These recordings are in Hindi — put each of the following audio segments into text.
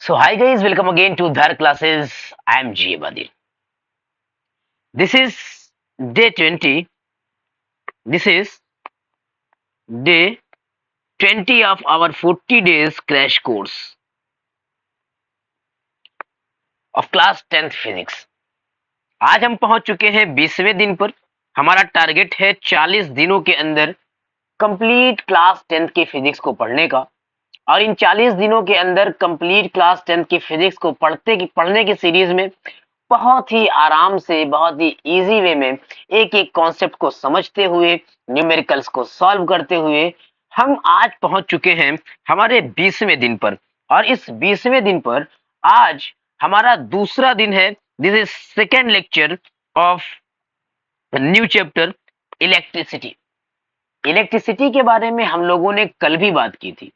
So hi guys, welcome again to Dhar classes. I am G. Badil. This is day 20. This is day 20 of our 40 days crash course of class 10th physics. आज हम पहुंच चुके हैं 20वें दिन पर। हमारा टारगेट है 40 दिनों के अंदर कंप्लीट क्लास 10th की फिजिक्स को पढ़ने का। और इन 40 दिनों के अंदर कंप्लीट क्लास 10th की फिजिक्स को पढ़ने की सीरीज में बहुत ही आराम से, बहुत ही इजी वे में एक एक कॉन्सेप्ट को समझते हुए, न्यूमेरिकल्स को सॉल्व करते हुए हम आज पहुंच चुके हैं हमारे 20वें दिन पर। और इस 20वें दिन पर आज हमारा दूसरा दिन है। This is second lecture of new chapter electricity. Electricity के बारे में हम लोगों ने कल भी बात की थी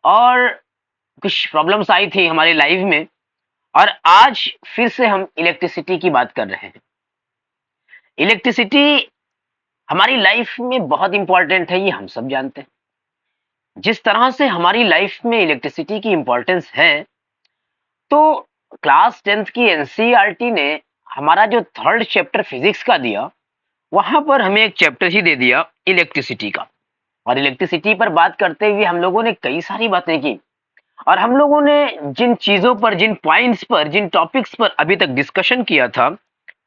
और कुछ प्रॉब्लम्स आई थी हमारी लाइफ में, और आज फिर से हम इलेक्ट्रिसिटी की बात कर रहे हैं। इलेक्ट्रिसिटी हमारी लाइफ में बहुत इंपॉर्टेंट है, ये हम सब जानते हैं। जिस तरह से हमारी लाइफ में इलेक्ट्रिसिटी की इंपॉर्टेंस है, तो क्लास 10th की एनसीईआरटी ने हमारा जो थर्ड चैप्टर फिजिक्स का दिया, वहां पर हमें एक चैप्टर ही दे दिया इलेक्ट्रिसिटी का। और इलेक्ट्रिसिटी पर बात करते हुए हम लोगों ने कई सारी बातें की, और हम लोगों ने जिन चीजों पर, जिन पॉइंट्स पर, जिन टॉपिक्स पर अभी तक डिस्कशन किया था,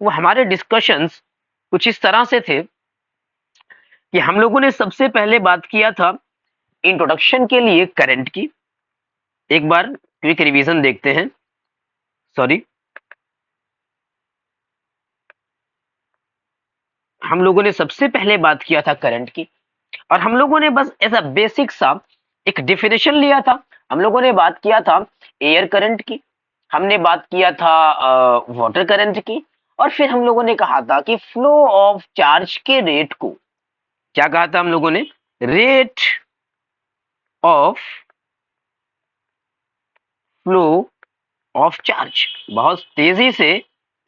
वो हमारे डिस्कशंस कुछ इस तरह से थे कि हम लोगों ने सबसे पहले बात किया था इंट्रोडक्शन के लिए करंट की। एक बार क्विक रिवीजन देखते हैं। सॉरी, हम लोगों ने सबसे पहले बात किया था करंट की, और हम लोगों ने बस ऐसा बेसिक सा एक डेफिनेशन लिया था। हम लोगों ने बात किया था एयर करंट की, हमने बात किया था वाटर करंट की, और फिर हम लोगों ने कहा था कि फ्लो ऑफ चार्ज के रेट को, क्या कहा था हम लोगों ने, rate of flow of charge. बहुत तेजी से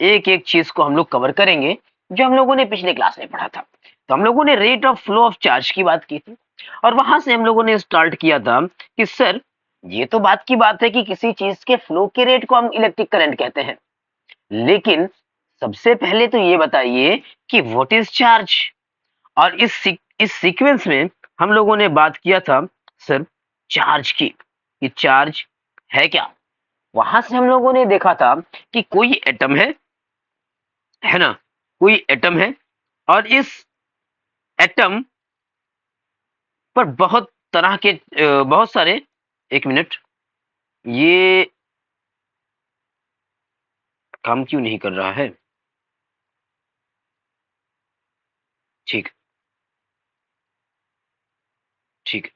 एक एक चीज को हम लोग कवर करेंगे जो हम लोगों ने पिछले क्लास में पढ़ा था। तो हम लोगों ने rate of flow of charge की बात की थी, और वहां से हम लोगों ने स्टार्ट किया था कि सर, ये तो बात की बात है कि किसी चीज के फ्लो के रेट को हम इलेक्ट्रिक करंट कहते हैं, लेकिन सबसे पहले तो ये बताइए कि व्हाट इज चार्ज। और इस सीक्वेंस में हम लोगों ने बात किया था सर चार्ज की, कि चार्ज है क्या। वहां से हम लोगों ने देखा था कि कोई एटम है ना, कोई एटम है, और इस एटम पर बहुत तरह के बहुत सारे, एक मिनट, ये काम क्यों नहीं कर रहा है? ठीक ठीक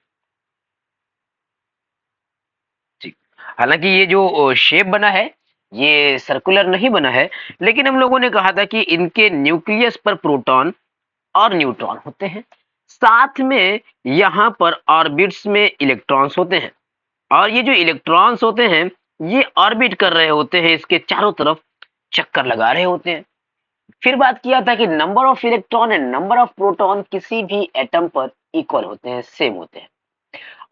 ठीक। हालांकि ये जो शेप बना है, ये सर्कुलर नहीं बना है, लेकिन हम लोगों ने कहा था कि इनके न्यूक्लियस पर प्रोटॉन और न्यूट्रॉन होते हैं, साथ में यहाँ पर ऑर्बिट्स में इलेक्ट्रॉन्स होते हैं, और ये जो इलेक्ट्रॉन्स होते हैं ये ऑर्बिट कर रहे होते हैं, इसके चारों तरफ चक्कर लगा रहे होते हैं। फिर बात किया था कि number of electron and number of proton किसी भी एटम पर इक्वल होते हैं, सेम होते हैं,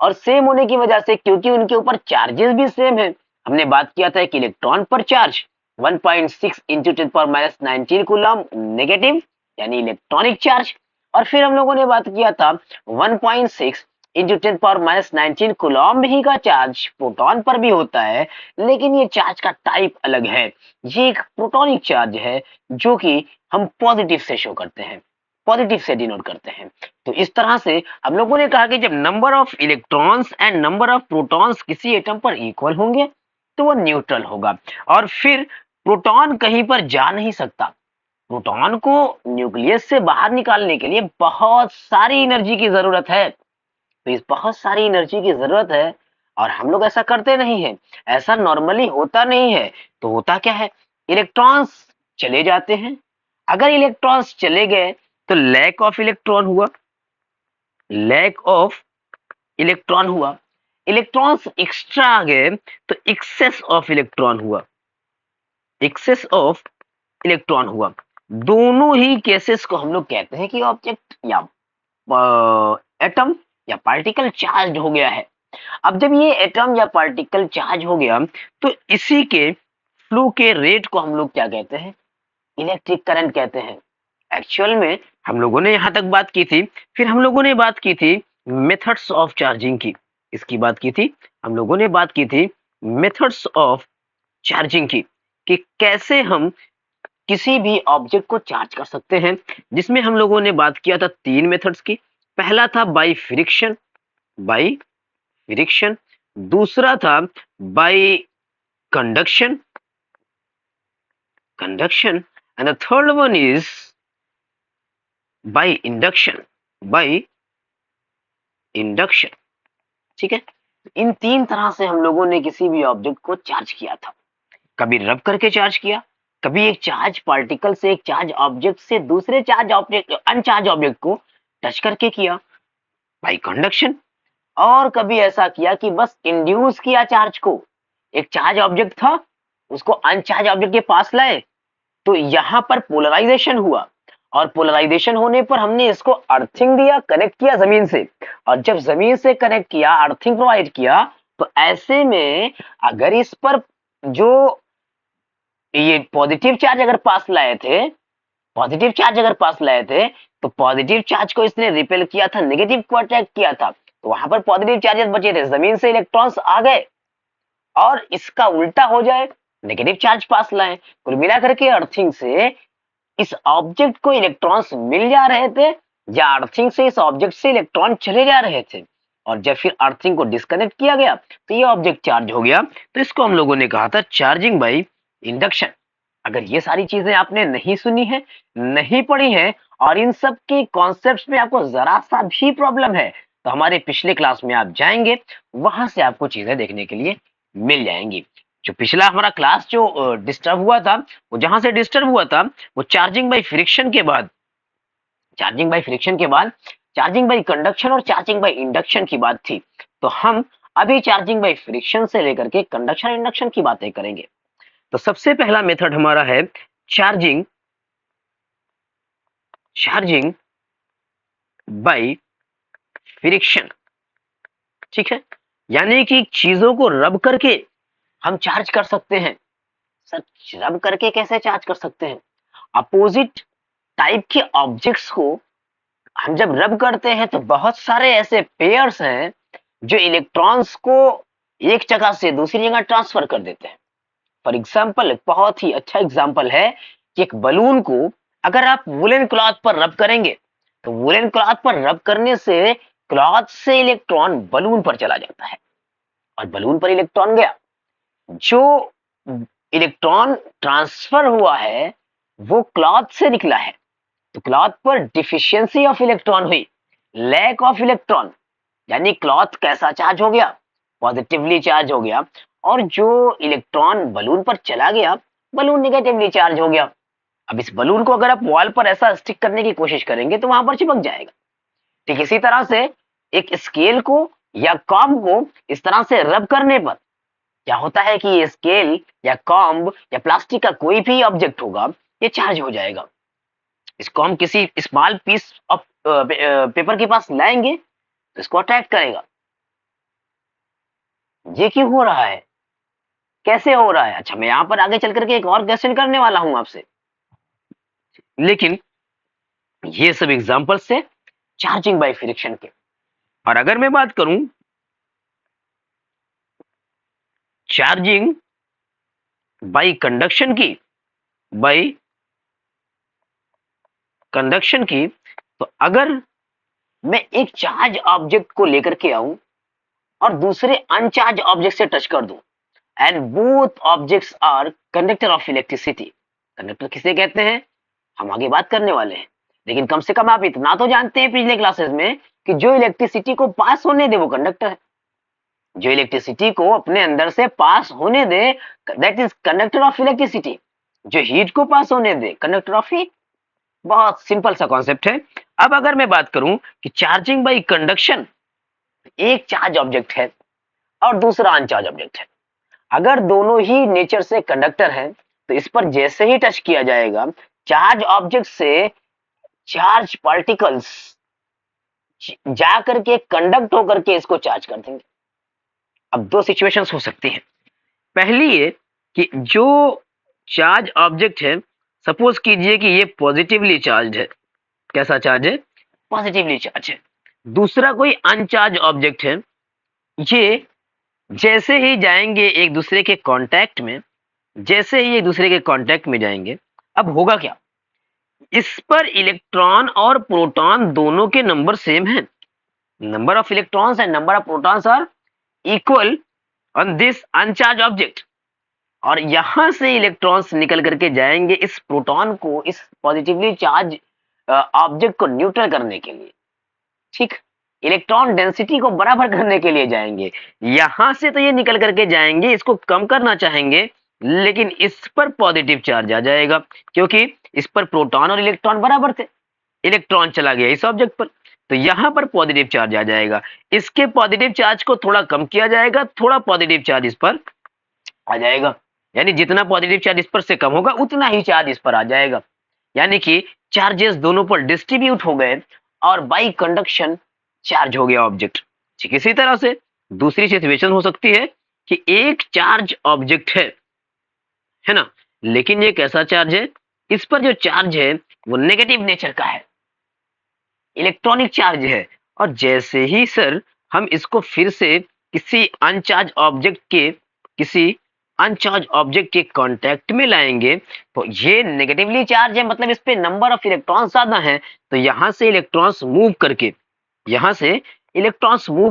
और सेम होने की वजह से, क्योंकि उनके ऊपर चार्जेस भी सेम है, हमने बात किया था कि इलेक्ट्रॉन पर चार्ज 1.6 इंटू 10⁻19 कूलम नेगेटिव, यानी इलेक्ट्रॉनिक चार्ज। और फिर हम लोगों ने बात किया था 1.6 इंटू 10⁻19 कूलम ही का चार्ज प्रोटॉन पर भी होता है, लेकिन ये चार्ज का टाइप अलग है। ये एक प्रोटॉनिक चार्ज है जो कि हम पॉजिटिव से शो करते हैं, पॉजिटिव से डिनोट करते हैं। तो इस तरह से हम लोगों ने कहा कि जब number of electrons and number of protons किसी एटम पर इक्वल होंगे तो वो न्यूट्रल होगा। और फिर प्रोटॉन कहीं पर जा नहीं सकता, प्रोटॉन को न्यूक्लियस से बाहर निकालने के लिए बहुत सारी एनर्जी की जरूरत है। तो इस बहुत सारी एनर्जी की जरूरत है, और हम लोग ऐसा करते नहीं है, ऐसा नॉर्मली होता नहीं है। तो होता क्या है, इलेक्ट्रॉन्स चले जाते हैं। अगर इलेक्ट्रॉन्स चले गए तो लैक ऑफ इलेक्ट्रॉन हुआ, लैक ऑफ इलेक्ट्रॉन हुआ। इलेक्ट्रॉन्स एक्स्ट्रा आ गए तो एक्सेस ऑफ इलेक्ट्रॉन हुआ, एक्सेस ऑफ इलेक्ट्रॉन हुआ। दोनों ही केसेस को हम लोग कहते हैं कि ऑब्जेक्ट या एटम या पार्टिकल चार्ज हो गया है। अब जब ये एटम या पार्टिकल चार्ज हो गया तो इसी के फ्लो के रेट को हम लोग क्या कहते हैं, इलेक्ट्रिक करंट कहते हैं। एक्चुअल में हम लोगों ने यहाँ तक बात की थी, फिर हम लोगों ने बात की थी मेथड्स ऑफ चार्जिंग की, इसकी बात की थी, हम लोगों ने बात की थी मेथड्स ऑफ चार्जिंग की, कि कैसे हम किसी भी ऑब्जेक्ट को चार्ज कर सकते हैं, जिसमें हम लोगों ने बात किया था तीन मेथड्स की। पहला था बाई फ्रिक्शन, दूसरा था by conduction conduction and the third one is by induction. ठीक है, इन तीन तरह से हम लोगों ने किसी भी ऑब्जेक्ट को चार्ज किया था। कभी रब करके चार्ज किया, कभी एक चार्ज पार्टिकल से एक चार्ज ऑब्जेक्ट से दूसरे चार्ज ऑब्जेक्ट अनचार्ज ऑब्जेक्ट को टच करके किया बाई कंडक्शन, और कभी ऐसा किया कि बस इंड्यूस किया चार्ज को। एक चार्ज ऑब्जेक्ट था, उसको अनचार्ज ऑब्जेक्ट के पास लाए, तो यहां पर पोलराइजेशन हुआ, और पोलराइजेशन होने पर हमने इसको अर्थिंग दिया, कनेक्ट किया जमीन से, और जब जमीन से कनेक्ट किया, अर्थिंग प्रोवाइड किया, तो ऐसे में अगर इस पर जो ये पॉजिटिव चार्ज अगर पास लाए थे, पॉजिटिव चार्ज अगर पास लाए थे, तो पॉजिटिव चार्ज को इसने रिपेल किया था, नेगेटिव को अटैक किया था, तो वहां पर पॉजिटिव चार्जेस बचे थे, जमीन से इलेक्ट्रॉन्स आ गए, और इसका उल्टा हो जाए, नेगेटिव चार्ज पास लाए, कुल मिला करके अर्थिंग से इस ऑब्जेक्ट को इलेक्ट्रॉन्स मिल जा रहे थे, या अर्थिंग से इस ऑब्जेक्ट से इलेक्ट्रॉन चले जा रहे थे, और जब फिर अर्थिंग को डिस्कनेक्ट किया गया तो ये ऑब्जेक्ट चार्ज हो गया। तो इसको हम लोगों ने कहा था चार्जिंग बाई इंडक्शन। अगर ये सारी चीजें आपने नहीं सुनी है, नहीं पढ़ी है, और इन सब के कॉन्सेप्ट्स में आपको जरा सा भी प्रॉब्लम है, तो हमारे पिछले क्लास में आप जाएंगे, वहां से आपको चीजें देखने के लिए मिल जाएंगी। जो पिछला हमारा क्लास जो डिस्टर्ब हुआ था, वो जहां से डिस्टर्ब हुआ था, वो चार्जिंग बाई फ्रिक्शन के बाद, चार्जिंग बाई फ्रिक्शन के बाद चार्जिंग बाई कंडक्शन और चार्जिंग बाई इंडक्शन की बात थी। तो हम अभी चार्जिंग बाई फ्रिक्शन से लेकर के कंडक्शन इंडक्शन की बातें करेंगे। तो सबसे पहला मेथड हमारा है चार्जिंग चार्जिंग बाई फ्रिक्शन। ठीक है, यानी कि चीजों को रब करके हम चार्ज कर सकते हैं। सर, रब करके कैसे चार्ज कर सकते हैं? अपोजिट टाइप के ऑब्जेक्ट्स को हम जब रब करते हैं तो बहुत सारे ऐसे पेयर्स हैं जो इलेक्ट्रॉन्स को एक जगह से दूसरी जगह ट्रांसफर कर देते हैं। फॉर एग्जाम्पल, एक बहुत ही अच्छा एग्जाम्पल है कि एक बलून को अगर आप वुलन क्लॉथ पर रब करेंगे, तो वुलन क्लॉथ पर रब करने से क्लॉथ से इलेक्ट्रॉन बलून पर चला जाता है, और बलून पर इलेक्ट्रॉन गया, जो इलेक्ट्रॉन ट्रांसफर हुआ है वो क्लॉथ से निकला है, तो क्लॉथ पर डिफिशियंसी ऑफ इलेक्ट्रॉन हुई, लैक ऑफ इलेक्ट्रॉन, यानी क्लॉथ कैसा चार्ज हो गया, पॉजिटिवली चार्ज हो गया, और जो इलेक्ट्रॉन बलून पर चला गया, बलून नेगेटिवली चार्ज हो गया। अब इस बलून को अगर आप वॉल पर ऐसा स्टिक करने की कोशिश करेंगे तो वहां पर चिपक जाएगा। ठीक इसी तरह से एक स्केल को या कॉम्ब को इस तरह से रब करने पर क्या होता है कि ये स्केल या कॉम्ब या प्लास्टिक का कोई भी ऑब्जेक्ट होगा, ये चार्ज हो जाएगा। इसको हम किसी स्मॉल पीस ऑफ पेपर के पास लाएंगे तो इसको अट्रैक्ट करेगा। ये क्यों हो रहा है, कैसे हो रहा है? अच्छा, मैं यहां पर आगे चल करके एक और क्वेश्चन करने वाला हूं आपसे, लेकिन ये सब एग्जांपल से चार्जिंग बाय फ्रिक्शन के। और अगर मैं बात करूं चार्जिंग बाय कंडक्शन की, तो अगर मैं एक चार्ज ऑब्जेक्ट को लेकर के आऊं और दूसरे अनचार्ज ऑब्जेक्ट से टच कर दूं, and both objects are conductor of electricity. Conductor किसे कहते हैं हम आगे बात करने वाले हैं, लेकिन कम से कम आप इतना तो जानते हैं पिछले क्लासेस में कि जो इलेक्ट्रिसिटी को पास होने दे वो कंडक्टर है, जो इलेक्ट्रिसिटी को अपने अंदर से पास होने दे that is conductor of electricity, जो हीट को पास होने दे कंडक्टर ऑफ हीट। बहुत सिंपल सा कॉन्सेप्ट है। अब अगर मैं बात करूं कि चार्जिंग बाय कंडक्शन, एक चार्ज ऑब्जेक्ट है और दूसरा अनचार्ज ऑब्जेक्ट है, अगर दोनों ही नेचर से कंडक्टर हैं तो इस पर जैसे ही टच किया जाएगा, चार्ज ऑब्जेक्ट से चार्ज पार्टिकल्स जा करके कंडक्ट होकर के इसको चार्ज कर देंगे। अब दो सिचुएशंस हो सकती हैं। पहली ये कि जो चार्ज ऑब्जेक्ट है, सपोज कीजिए कि ये पॉजिटिवली चार्ज है। कैसा चार्ज है? पॉजिटिवली चार्ज है। दूसरा कोई अनचार्ज ऑब्जेक्ट है, ये जैसे ही जाएंगे एक दूसरे के कांटेक्ट में, जैसे ही एक दूसरे के कांटेक्ट में जाएंगे, अब होगा क्या? इस पर इलेक्ट्रॉन और प्रोटॉन दोनों के नंबर सेम हैं। Number of electrons and number of protons are equal on this uncharge object. और यहां से इलेक्ट्रॉन्स निकल करके जाएंगे इस प्रोटॉन को, इस पॉजिटिवली चार्ज ऑब्जेक्ट को न्यूट्रल करने के लिए। ठीक, इलेक्ट्रॉन डेंसिटी को बराबर करने के लिए जाएंगे। यहां से तो ये निकल करके जाएंगे, इसको कम करना चाहेंगे, लेकिन इस पर पॉजिटिव चार्ज आ जाएगा, क्योंकि इस पर प्रोटॉन और इलेक्ट्रॉन बराबर थे। इलेक्ट्रॉन चला गया इस ऑब्जेक्ट पर, तो यहां पर पॉजिटिव चार्ज आ जाएगा। इसके पॉजिटिव चार्ज को थोड़ा कम किया जाएगा, थोड़ा पॉजिटिव चार्ज इस पर आ जाएगा। यानी जितना पॉजिटिव चार्ज इस पर से कम होगा, उतना ही चार्ज इस पर आ जाएगा। यानी कि चार्जेस दोनों पर डिस्ट्रीब्यूट हो गए और बाई कंडक्शन चार्ज हो गया ऑब्जेक्ट। ठीक इसी तरह से दूसरी सिचुएशन हो सकती है कि एक चार्ज ऑब्जेक्ट है ना, लेकिन ये कैसा चार्ज है? इस पर जो चार्ज है वो नेगेटिव नेचर का है, इलेक्ट्रॉनिक चार्ज है। और जैसे ही सर हम इसको फिर से किसी अनचार्ज ऑब्जेक्ट के कांटेक्ट में लाएंगे, तो ये नेगेटिवली चार्ज है, मतलब इस पे नंबर ऑफ इलेक्ट्रॉन ज्यादा है, तो यहां से इलेक्ट्रॉन्स मूव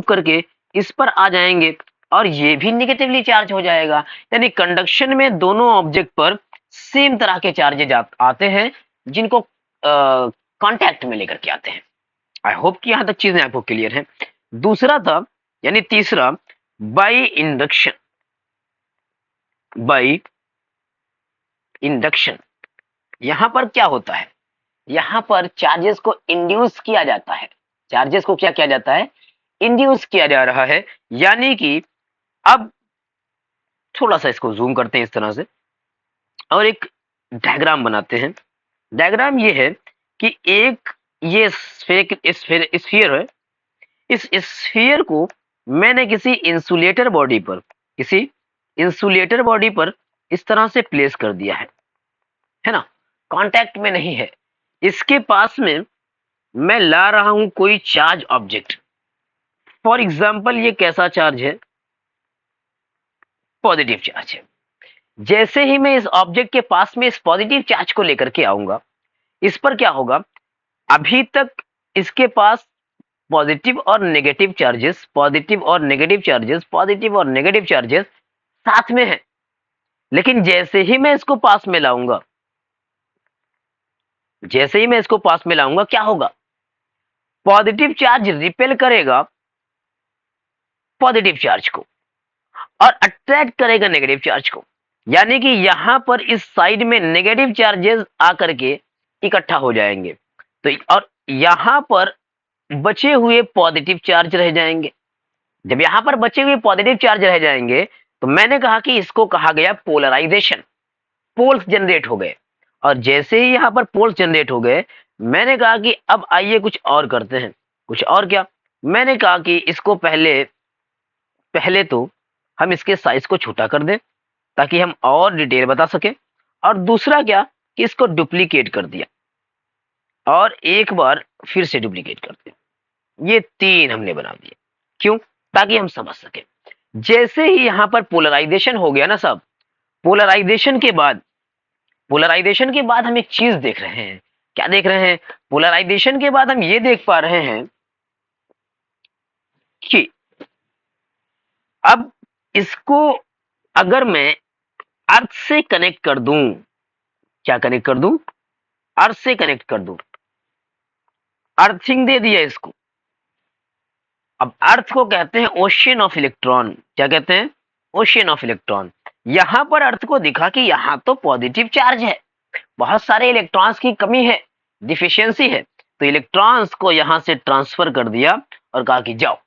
करके इस पर आ जाएंगे और ये भी नेगेटिवली चार्ज हो जाएगा। यानी कंडक्शन में दोनों ऑब्जेक्ट पर सेम तरह के चार्जेज आते हैं, जिनको कांटेक्ट में लेकर के आते हैं। आई होप कि यहां तक चीजें आपको क्लियर है। दूसरा था, यानी तीसरा, बाई इंडक्शन। यहां पर क्या होता है? यहां पर चार्जेस को इंड्यूस किया जाता है। चार्जेस को क्या किया जाता है? इंड्यूस किया जा रहा है। यानी कि अब थोड़ा सा इसको जूम करते हैं इस तरह से और एक डायग्राम बनाते हैं। डायग्राम ये है कि एक ये स्फीयर है। इस स्फीयर को मैंने किसी इंसुलेटर बॉडी पर इस तरह से प्लेस कर दिया है ना, कांटेक्ट में नहीं है। इसके पास में मैं ला रहा हूं कोई चार्ज ऑब्जेक्ट। फॉर एग्जाम्पल ये कैसा चार्ज है? पॉजिटिव चार्ज है। जैसे ही मैं इस ऑब्जेक्ट के पास में इस पॉजिटिव चार्ज को लेकर के आऊंगा, इस पर क्या होगा? अभी तक इसके पास पॉजिटिव और नेगेटिव चार्जेस, पॉजिटिव और नेगेटिव चार्जेस साथ में है। लेकिन जैसे ही मैं इसको पास में लाऊंगा, क्या होगा? पॉजिटिव चार्ज रिपेल करेगा पॉजिटिव चार्ज को और अट्रैक्ट करेगा नेगेटिव चार्ज को। यानी कि यहां पर इस साइड में नेगेटिव चार्जेस आकर के इकट्ठा हो जाएंगे, तो और यहां पर बचे हुए पॉजिटिव चार्ज रह जाएंगे। जब यहां पर बचे हुए पॉजिटिव चार्ज रह जाएंगे, तो मैंने कहा कि इसको कहा गया पोलराइजेशन। पोल्स जनरेट हो गए, और जैसे ही यहां पर पोल्स जनरेट हो गए, मैंने कहा कि अब आइए कुछ और करते हैं। कुछ और क्या? मैंने कहा कि इसको पहले पहले तो हम इसके साइज को छोटा कर दें, ताकि हम और डिटेल बता सके। और दूसरा क्या कि इसको डुप्लीकेट कर दिया और एक बार फिर से डुप्लीकेट कर दिया। ये तीन हमने बना दिए। क्यों? ताकि हम समझ सके। जैसे ही यहां पर पोलराइजेशन हो गया ना साहब, पोलराइजेशन के बाद हम एक चीज देख रहे हैं। क्या देख रहे हैं? पोलराइजेशन के बाद हम ये देख पा रहे हैं कि अब इसको अगर मैं अर्थ से कनेक्ट कर दूं, क्या कनेक्ट कर दूं? अर्थ से कनेक्ट कर दूं, अर्थिंग दे दिया इसको। अब अर्थ को कहते हैं ओशियन ऑफ इलेक्ट्रॉन। क्या कहते हैं? Ocean of electron. यहां पर अर्थ को दिखा कि यहां तो पॉजिटिव चार्ज है, बहुत सारे इलेक्ट्रॉन्स की कमी है, डिफिशियंसी है, तो इलेक्ट्रॉन्स को यहां से ट्रांसफर कर दिया और कहा कि जाओ।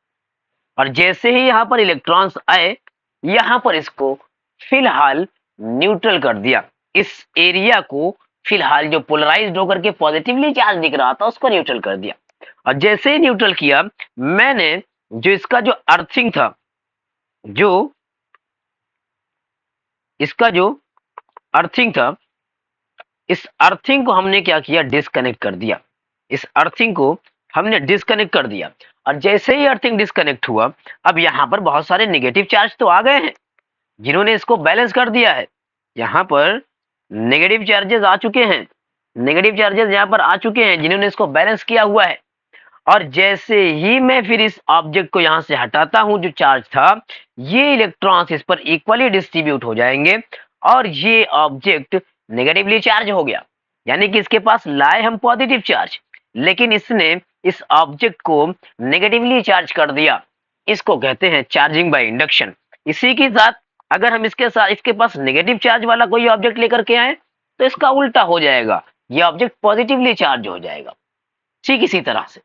और जैसे ही यहां पर इलेक्ट्रॉन्स आए, यहां पर इसको फिलहाल न्यूट्रल कर दिया। इस एरिया को फिलहाल जो पोलराइज्ड होकर के पॉजिटिवली चार्ज दिख रहा था, उसको न्यूट्रल कर दिया। और जैसे ही न्यूट्रल किया, मैंने जो इसका जो अर्थिंग था जो इसका जो अर्थिंग था, इस अर्थिंग को हमने क्या किया, डिस्कनेक्ट कर दिया। इस अर्थिंग को हमने डिस्कनेक्ट कर दिया, और जैसे ही अर्थिंग डिस्कनेक्ट हुआ, अब यहाँ पर बहुत सारे नेगेटिव चार्ज तो आ गए हैं जिन्होंने इसको बैलेंस कर दिया है। यहाँ पर नेगेटिव चार्जेस आ चुके हैं, नेगेटिव चार्जेस यहाँ पर आ चुके हैं जिन्होंने इसको बैलेंस किया हुआ है। और जैसे ही मैं फिर इस ऑब्जेक्ट को यहां से हटाता हूं जो चार्ज था, ये इलेक्ट्रॉन्स इस पर इक्वली डिस्ट्रीब्यूट हो जाएंगे और ये ऑब्जेक्ट नेगेटिवली चार्ज हो गया। यानी कि इसके पास लाए हम पॉजिटिव चार्ज, लेकिन इसने इस ऑब्जेक्ट को नेगेटिवली चार्ज कर दिया। इसको कहते हैं चार्जिंग बाय इंडक्शन। इसी के साथ अगर हम इसके साथ इसके पास नेगेटिव चार्ज वाला कोई ऑब्जेक्ट लेकर के आए तो इसका उल्टा हो जाएगा, ये ऑब्जेक्ट पॉजिटिवली चार्ज हो जाएगा। ठीक इसी तरह से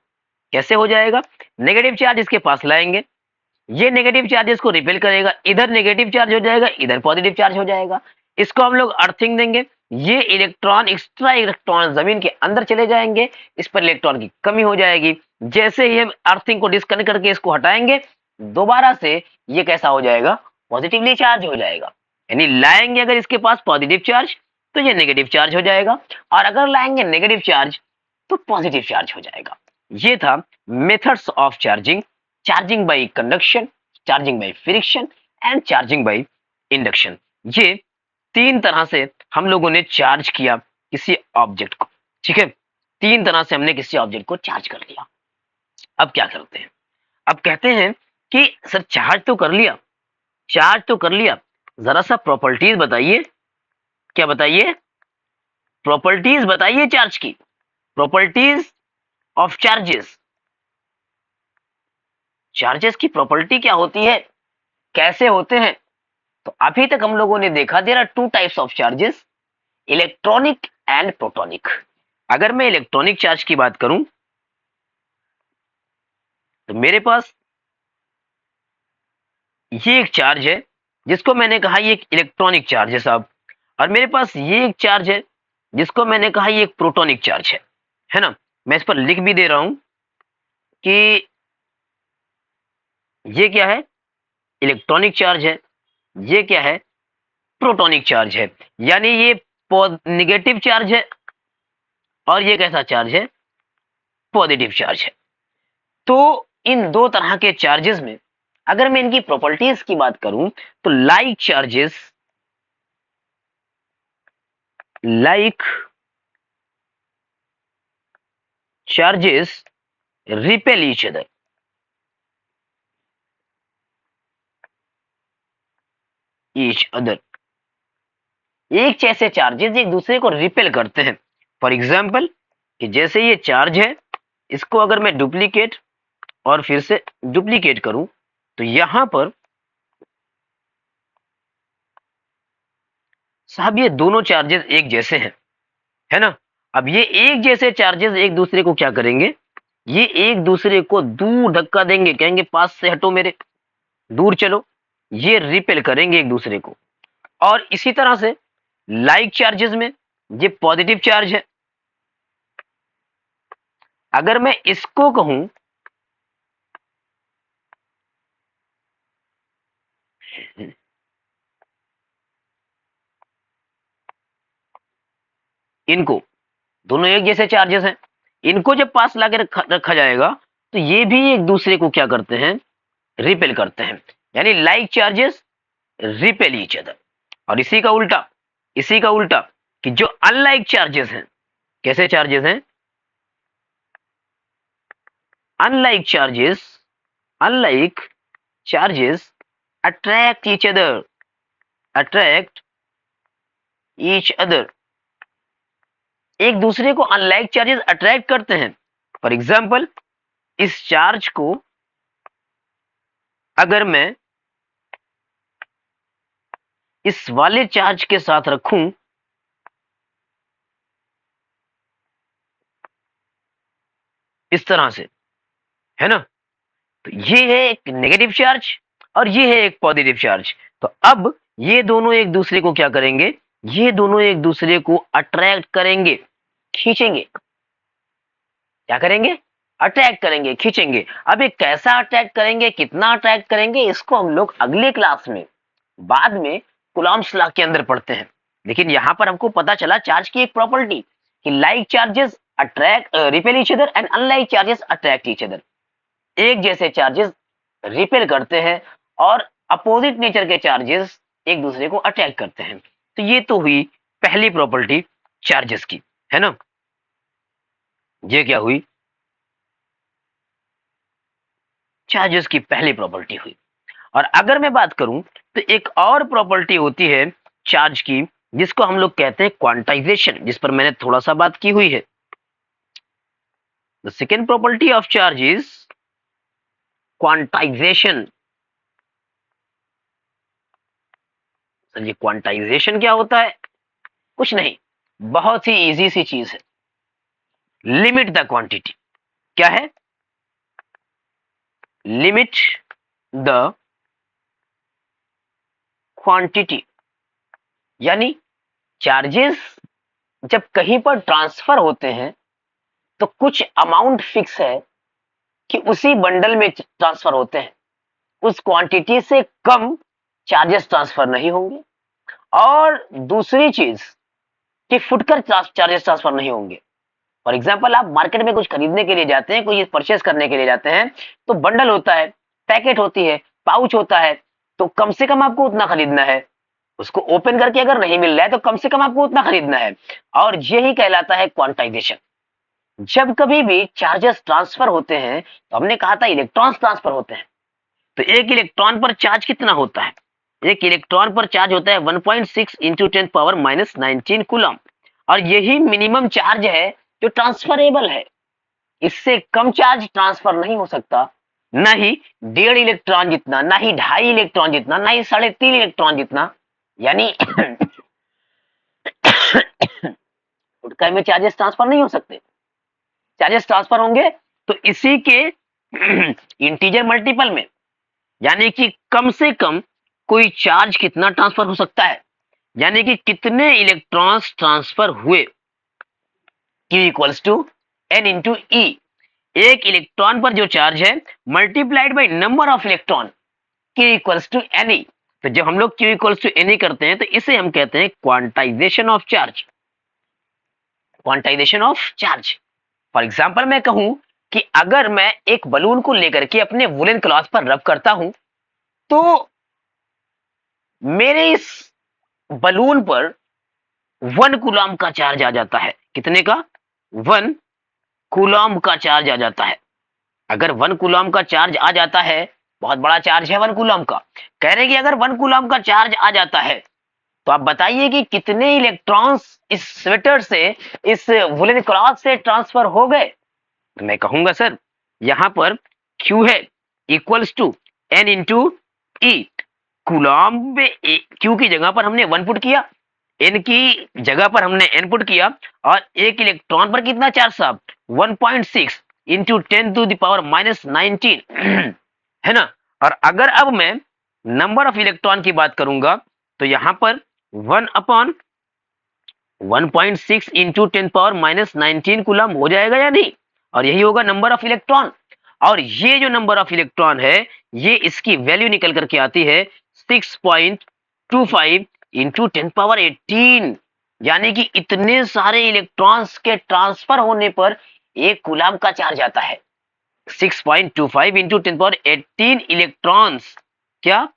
कैसे हो जाएगा, नेगेटिव चार्ज इसके पास लाएंगे, ये नेगेटिव चार्ज इसको रिपेल करेगा, इधर नेगेटिव चार्ज हो जाएगा, इधर पॉजिटिव चार्ज हो जाएगा। इसको हम लोग अर्थिंग देंगे, ये इलेक्ट्रॉन एक्स्ट्रा इलेक्ट्रॉन जमीन के अंदर चले जाएंगे, इस पर इलेक्ट्रॉन की कमी हो जाएगी। जैसे ही हम अर्थिंग को डिस्कनेक्ट करके इसको हटाएंगे, दोबारा से ये कैसा हो जाएगा, पॉजिटिवली चार्ज हो जाएगा। यानी लाएंगे अगर इसके पास पॉजिटिव चार्ज तो ये नेगेटिव चार्ज हो जाएगा, और अगर लाएंगे नेगेटिव चार्ज तो पॉजिटिव चार्ज हो जाएगा। ये था methods of charging, charging by conduction, charging by friction and charging by induction. ये तीन तरह से हम लोगों ने चार्ज किया किसी ऑब्जेक्ट को। ठीक है, तीन तरह से हमने किसी ऑब्जेक्ट को चार्ज कर लिया। अब क्या करते हैं, अब कहते हैं कि सर चार्ज तो कर लिया, चार्ज तो कर लिया, जरा सा प्रॉपर्टीज बताइए। क्या बताइए, प्रॉपर्टीज बताइए चार्ज की, प्रॉपर्टीज ऑफ चार्जेस। चार्जेस की प्रॉपर्टी क्या होती है, कैसे होते हैं। तो अभी तक हम लोगों ने देखा there are two types of charges, electronic and protonic. अगर मैं इलेक्ट्रॉनिक चार्ज की बात करूं तो मेरे पास ये एक चार्ज है जिसको मैंने कहा ये एक इलेक्ट्रॉनिक चार्ज है साहब, और मेरे पास ये एक चार्ज है जिसको मैंने कहा ये एक प्रोटॉनिक चार्ज है ना। मैं इस पर लिख भी दे रहा हूं कि ये क्या है, इलेक्ट्रॉनिक चार्ज है, ये क्या है, प्रोटॉनिक चार्ज है। यानी ये नेगेटिव चार्ज है और ये कैसा चार्ज है, पॉजिटिव चार्ज है। तो इन दो तरह के चार्जेस में अगर मैं इनकी प्रॉपर्टीज की बात करूं तो like charges repel each other. एक जैसे चार्जेस एक दूसरे को रिपेल करते हैं। फॉर एग्जाम्पल कि जैसे ये चार्ज है, इसको अगर मैं डुप्लीकेट और फिर से डुप्लीकेट करूं तो यहां पर साहब ये दोनों चार्जेस एक जैसे हैं, है ना। अब ये एक जैसे चार्जेस एक दूसरे को क्या करेंगे, ये एक दूसरे को दूर धक्का देंगे, कहेंगे पास से हटो मेरे, दूर चलो। ये रिपेल करेंगे एक दूसरे को। और इसी तरह से लाइक चार्जेस में ये पॉजिटिव चार्ज है, अगर मैं इसको कहूं इनको, दोनों एक जैसे चार्जेस हैं, इनको जब पास लाके रखा जाएगा तो ये भी एक दूसरे को क्या करते हैं, रिपेल करते हैं। यानी like charges repel each other. और इसी का उल्टा कि जो अनलाइक चार्जेस हैं, कैसे चार्जेस हैं, unlike charges attract each other. एक दूसरे को अनलाइक चार्जेस अट्रैक्ट करते हैं। फॉर एग्जाम्पल इस चार्ज को अगर मैं इस वाले चार्ज के साथ रखूं इस तरह से, है ना, तो ये है एक नेगेटिव चार्ज और ये है एक पॉजिटिव चार्ज। तो अब ये दोनों एक दूसरे को क्या करेंगे, ये दोनों एक दूसरे को अट्रैक्ट करेंगे, खींचेंगे। क्या करेंगे, अट्रैक्ट करेंगे, खींचेंगे। अब ये कैसा अट्रैक्ट करेंगे, कितना अट्रैक्ट करेंगे, इसको हम लोग अगले क्लास में बाद में कूलॉम्स लॉ के अंदर पढ़ते हैं। लेकिन यहाँ पर हमको पता चला चार्ज की एक प्रॉपर्टी कि like charges attract repel each other and unlike charges attract each other. एक जैसे चार्जेस रिपेल करते हैं और अपोजिट नेचर के चार्जेस एक दूसरे को अट्रैक्ट करते हैं। तो ये तो हुई पहली प्रॉपर्टी चार्जेस की, है ना। ये क्या हुई, चार्जेस की पहली प्रॉपर्टी हुई। और अगर मैं बात करूं तो एक और प्रॉपर्टी होती है चार्ज की, जिसको हम लोग कहते हैं क्वांटाइजेशन, जिस पर मैंने थोड़ा सा बात की हुई है। The second property of charge is quantization. Sir ये क्वांटाइजेशन क्या होता है? कुछ नहीं, बहुत ही इजी सी चीज है, लिमिट द क्वांटिटी। क्या है? Limit the quantity. यानी चार्जेस जब कहीं पर ट्रांसफर होते हैं तो कुछ अमाउंट फिक्स है कि उसी बंडल में ट्रांसफर होते हैं, उस क्वांटिटी से कम चार्जेस ट्रांसफर नहीं होंगे। और दूसरी चीज कि फुटकर चार्जेस ट्रांसफर नहीं होंगे। फॉर एग्जाम्पल आप मार्केट में कुछ खरीदने के लिए जाते हैं, कोई परचेस करने के लिए जाते हैं, तो बंडल होता है, पैकेट होती है, पाउच होता है, तो कम से कम आपको उतना खरीदना है। उसको ओपन करके अगर नहीं मिल रहा है तो कम से कम आपको उतना खरीदना है। और यही कहलाता है क्वांटाइजेशन। जब कभी भी चार्जेस ट्रांसफर होते हैं तो हमने कहा था इलेक्ट्रॉन्स ट्रांसफर होते हैं। तो एक इलेक्ट्रॉन पर चार्ज कितना होता है? एक इलेक्ट्रॉन पर चार्ज होता है 1.6 इंटू 10⁻⁻19 कूलम। और यही मिनिमम चार्ज है जो ट्रांसफरेबल है। इससे कम चार्ज ट्रांसफर नहीं हो सकता, ना ही 1.5 इलेक्ट्रॉन जितना, ना ही 2.5 इलेक्ट्रॉन जितना, ना ही 3.5 इलेक्ट्रॉन जितना। यानी फुटकर में चार्जेस ट्रांसफर नहीं हो सकते। चार्जेस ट्रांसफर होंगे तो इसी के इंटीजर मल्टीपल में, यानी कि कम से कम कोई चार्ज कितना ट्रांसफर हो सकता है, यानी कि कितने इलेक्ट्रॉन्स ट्रांसफर हुए, Q equals to N into e. एक इलेक्ट्रॉन पर जो चार्ज है multiplied by number of electron, Q equals to N e. तो जब हम लोग Q equals to N e करते हैं तो इसे हम कहते हैं quantization of charge. Quantization of charge. For example मैं कहूं कि अगर मैं एक बलून को लेकर के अपने वुलन क्लॉथ पर रब करता हूं तो मेरे इस बलून पर 1 कूलॉम का चार्ज आ जाता है। कितने का? 1 कूलॉम का चार्ज आ जाता है। अगर 1 कूलॉम का चार्ज आ जाता है, बहुत बड़ा चार्ज है 1 कूलॉम का, कह रहे कि अगर 1 कूलॉम का चार्ज आ जाता है तो आप बताइए कि कितने इलेक्ट्रॉन्स इस स्वेटर से, इस वुलन क्लॉथ से ट्रांसफर हो गए। तो मैं कहूंगा सर यहां पर Q है equals to N into e. Coulomb में Q की जगह पर हमने 1 पुट किया, N की जगह पर हमने N पुट किया, और एक इलेक्ट्रॉन पर कितना चार्ज साहब? 1.6 इंटू 10⁻⁻19 है ना। और अगर अब मैं नंबर ऑफ इलेक्ट्रॉन की बात करूंगा तो यहां पर 1/1.6 इंटू 10⁻⁻19 कूलम हो जाएगा या नहीं? और यही होगा नंबर ऑफ इलेक्ट्रॉन। और ये जो नंबर ऑफ इलेक्ट्रॉन है, ये इसकी वैल्यू निकल करके आती है 6.25 इंटू 10⁻18। यानी कि इतने सारे इलेक्ट्रॉन्स के ट्रांसफर होने पर 1 कूलम का चार्ज आता है। 6.25 इंटू 10⁻18 इलेक्ट्रॉन्स, क्या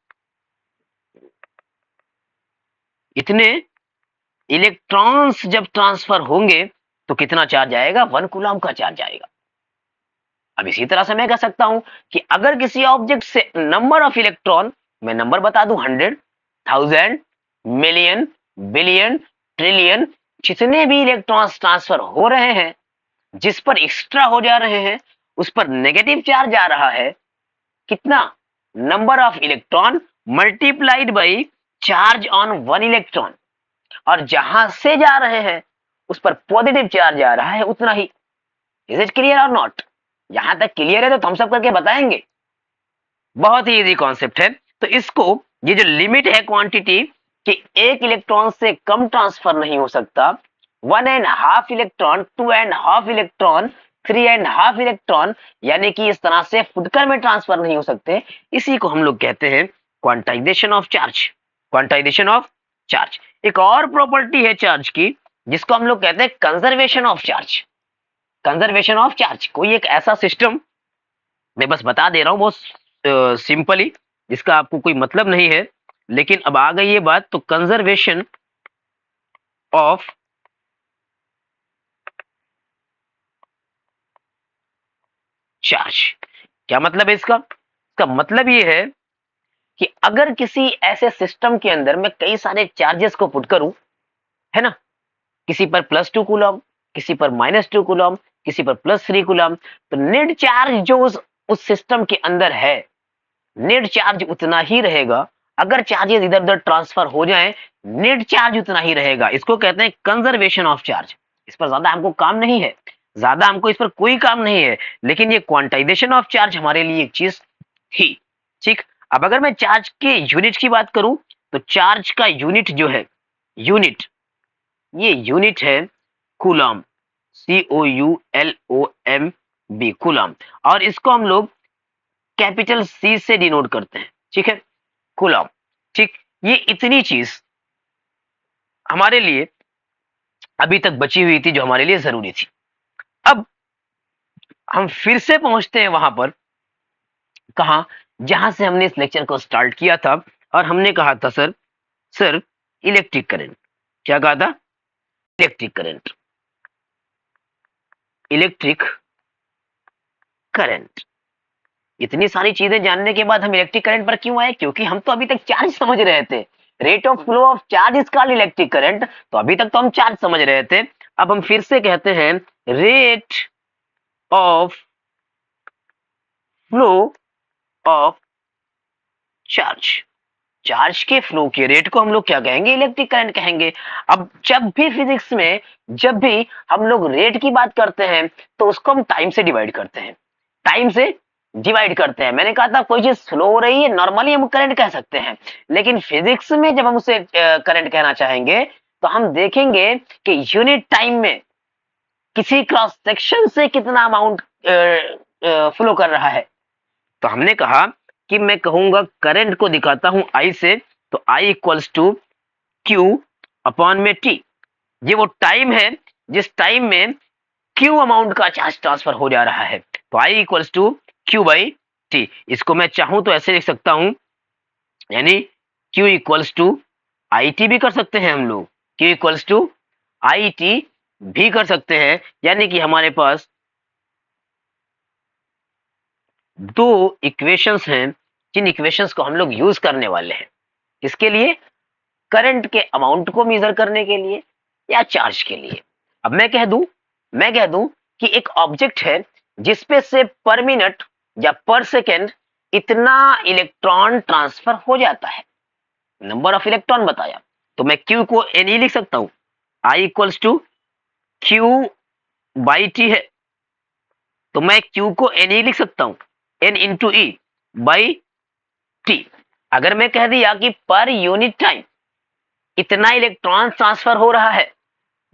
इतने इलेक्ट्रॉन्स जब ट्रांसफर होंगे तो कितना चार्ज आएगा? 1 कूलम का चार्ज आएगा। अब इसी तरह से मैं कह सकता हूं कि अगर किसी ऑब्जेक्ट से नंबर ऑफ इलेक्ट्रॉन, मैं नंबर बता दूं 100, 1000, मिलियन, बिलियन, ट्रिलियन, जितने भी इलेक्ट्रॉन्स ट्रांसफर हो रहे हैं, जिस पर एक्स्ट्रा हो जा रहे हैं उस पर नेगेटिव चार्ज आ रहा है। कितना? Number of electron multiplied by charge on 1 electron. और जहां से जा रहे हैं उस पर पॉजिटिव चार्ज आ रहा है उतना ही। इज इट क्लियर और नॉट? यहां तक क्लियर है तो थम्स अप करके बताएंगे। बहुत ही इजी कॉन्सेप्ट है। तो इसको, ये जो लिमिट है क्वांटिटी कि 1 इलेक्ट्रॉन से कम ट्रांसफर नहीं हो सकता, 1.5 इलेक्ट्रॉन, 2.5 इलेक्ट्रॉन 3.5 इलेक्ट्रॉन यानी कि इस तरह से फुटकर में ट्रांसफर नहीं हो सकते, इसी को हम लोग कहते हैं quantization of charge. Quantization of charge. एक और प्रॉपर्टी है चार्ज की जिसको हम लोग कहते हैं conservation of charge. Conservation of charge कोई एक ऐसा सिस्टम, मैं बस बता दे रहा हूं बहुत सिंपली, जिसका आपको कोई मतलब नहीं है, लेकिन अब आ गई ये बात, तो कंजर्वेशन ऑफ चार्ज क्या मतलब है इसका? इसका मतलब ये है कि अगर किसी ऐसे सिस्टम के अंदर मैं कई सारे चार्जेस को पुट करूं, है ना, किसी पर +2 कूलम, किसी पर -2 कूलम, किसी पर +3 कूलम, तो नेट चार्ज जो उस सिस्टम के अंदर है, नेट चार्ज उतना ही रहेगा। अगर चार्जेस इधर उधर ट्रांसफर हो जाएं, नेट चार्ज उतना ही रहेगा। इसको कहते हैं कंजर्वेशन ऑफ चार्ज। इस पर ज्यादा हमको काम नहीं है, ज्यादा हमको इस पर कोई काम नहीं है, लेकिन ये क्वांटाइजेशन ऑफ चार्ज हमारे लिए एक चीज थी। ठीक। अब अगर मैं चार्ज के यूनिट की बात करूं, तो चार्ज का यूनिट जो है, यूनिट, ये यूनिट है कूलम, COULOMB, कूलम। और इसको हम लोग कैपिटल C से डिनोट करते हैं। ठीक है, कूलम। ठीक। ये इतनी चीज हमारे लिए अभी तक बची हुई थी जो हमारे लिए जरूरी थी। अब हम फिर से पहुंचते हैं वहां पर, कहा, जहां से हमने इस लेक्चर को स्टार्ट किया था, और हमने कहा था सर इलेक्ट्रिक करंट। क्या कहा था? Electric current. Electric current. इतनी सारी चीजें जानने के बाद हम इलेक्ट्रिक करंट पर क्यों आए? क्योंकि हम तो अभी तक चार्ज समझ रहे थे। Rate of flow of charge is called electric current. तो अभी तक तो हम चार्ज समझ रहे थे। अब हम फिर से कहते हैं rate of flow of charge. Charge के फ्लो के रेट को हम लोग क्या कहेंगे? इलेक्ट्रिक करंट कहेंगे। अब जब भी फिजिक्स में, जब भी हम लोग रेट की बात करते हैं, तो उसको हम टाइम से डिवाइड करते हैं। टाइम से डिवाइड करते हैं। मैंने कहा था कोई चीज स्लो हो रही है, नॉर्मली हम करंट कह सकते हैं, लेकिन फिजिक्स में जब हम उसे करंट कहना चाहेंगे, तो हम देखेंगे कि यूनिट टाइम में किसी क्रॉस सेक्शन से कितना अमाउंट फ्लो कर रहा है। तो हमने कहा कि मैं कहूंगा करंट को दिखाता हूं आई से, तो I equals to Q upon में टी। ये वो टाइम है जिस टाइम में क्यू अमाउंट का चार्ज ट्रांसफर हो जा रहा है। तो I equals to Q by T. इसको मैं चाहूं तो ऐसे लिख सकता हूं, यानी Q equals to I T भी कर सकते हैं हम लोग, Q equals to I T भी कर सकते हैं। यानी कि हमारे पास दो इक्वेशंस हैं, जिन इक्वेशंस को हम लोग यूज करने वाले हैं। किसके लिए? करंट के अमाउंट को मेजर करने के लिए या चार्ज के लिए। अब मैं कह दूं कि एक ऑब्जेक्ट है जिसपे से पर मिनट या पर सेकेंड इतना इलेक्ट्रॉन ट्रांसफर हो जाता है, नंबर ऑफ इलेक्ट्रॉन बताया, तो मैं क्यू को एन ही लिख सकता हूं। I equals to Q by T है, तो मैं क्यू को एन ही लिख सकता हूं, N into e by t. अगर मैं कह दिया कि पर यूनिट टाइम इतना इलेक्ट्रॉन ट्रांसफर हो रहा है,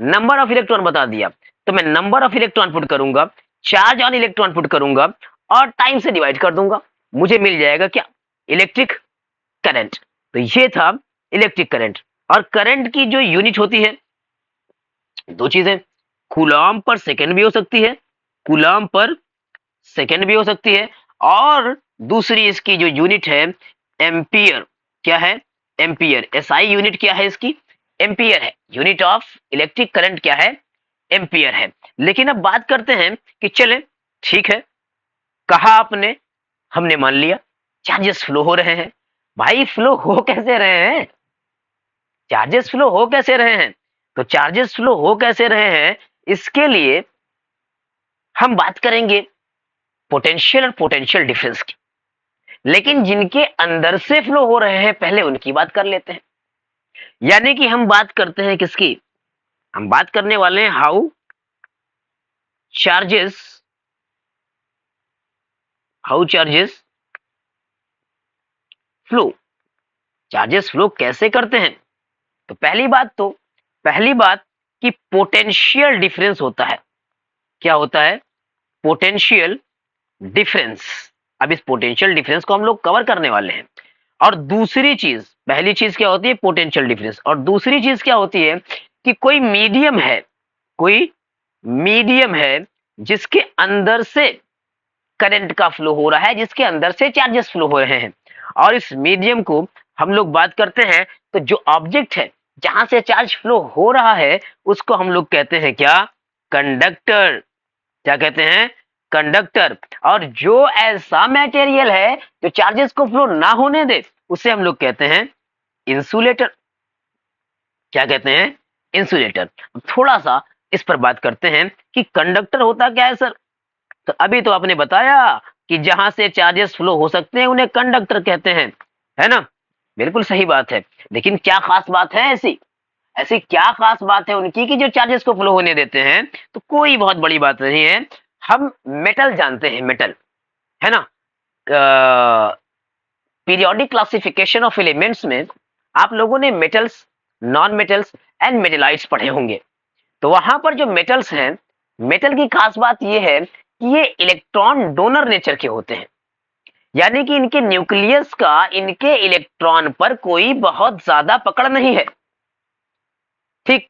नंबर ऑफ इलेक्ट्रॉन बता दिया, तो मैं नंबर ऑफ इलेक्ट्रॉन पुट करूंगा, चार्ज ऑन इलेक्ट्रॉन पुट करूंगा, और टाइम से डिवाइड कर दूंगा, मुझे मिल जाएगा क्या? Electric current. तो ये था इलेक्ट्रिक करंट। और करंट की जो यूनिट होती है, दो चीजें, कूलम पर सेकेंड भी हो सकती है, कूलम पर सेकेंड भी हो सकती है, और दूसरी इसकी जो यूनिट है एम्पियर। क्या है? एम्पियर। एसआई यूनिट क्या है इसकी? एम्पियर है। यूनिट ऑफ इलेक्ट्रिक करंट क्या है? एम्पियर है। लेकिन अब बात करते हैं कि चले, ठीक है, कहा आपने, हमने मान लिया चार्जेस फ्लो हो रहे हैं। भाई फ्लो हो कैसे रहे हैं? चार्जेस फ्लो हो कैसे रहे हैं? तो चार्जेस फ्लो हो कैसे रहे हैं, इसके लिए हम बात करेंगे पोटेंशियल और पोटेंशियल डिफरेंस की। लेकिन जिनके अंदर से फ्लो हो रहे हैं, पहले उनकी बात कर लेते हैं। यानी कि हम बात करते हैं किसकी? हम बात करने वाले हैं how charges, how charges flow. Charges flow कैसे करते हैं? तो पहली बात कि पोटेंशियल डिफरेंस होता है। क्या होता है? Potential difference. अब इस पोटेंशियल डिफरेंस को हम लोग कवर करने वाले हैं। और दूसरी चीज, पहली चीज क्या होती है पोटेंशियल डिफरेंस, और दूसरी चीज क्या होती है कि कोई मीडियम है, कोई मीडियम है जिसके अंदर से करंट का फ्लो हो रहा है, जिसके अंदर से चार्जेस फ्लो हो रहे हैं। और इस मीडियम को हम लोग बात करते हैं, तो जो ऑब्जेक्ट है जहां से चार्ज फ्लो हो रहा है उसको हम लोग कहते हैं क्या, कंडक्टर। क्या कहते हैं, कंडक्टर। और जो ऐसा मटेरियल है जो चार्जेस को फ्लो ना होने दे उसे हम लोग कहते हैं इंसुलेटर। क्या कहते हैं, इंसुलेटर। थोड़ा सा इस पर बात करते हैं कि कंडक्टर होता क्या है सर। तो अभी तो आपने बताया कि जहां से चार्जेस फ्लो हो सकते हैं उन्हें कंडक्टर कहते हैं, है ना। बिल्कुल सही बात है। लेकिन क्या खास बात है ऐसी, ऐसी क्या खास बात है उनकी कि जो चार्जेस को फ्लो होने देते हैं। तो कोई बहुत बड़ी बात नहीं है। हम मेटल जानते हैं, मेटल, है ना। पीरियोडिक क्लासिफिकेशन ऑफ एलिमेंट्स में आप लोगों ने मेटल्स, नॉन मेटल्स एंड मेटेलाइट्स पढ़े होंगे। तो वहां पर जो मेटल्स हैं, मेटल की खास बात यह है कि ये इलेक्ट्रॉन डोनर नेचर के होते हैं, यानी कि इनके न्यूक्लियस का इनके इलेक्ट्रॉन पर कोई बहुत ज्यादा पकड़ नहीं है। ठीक।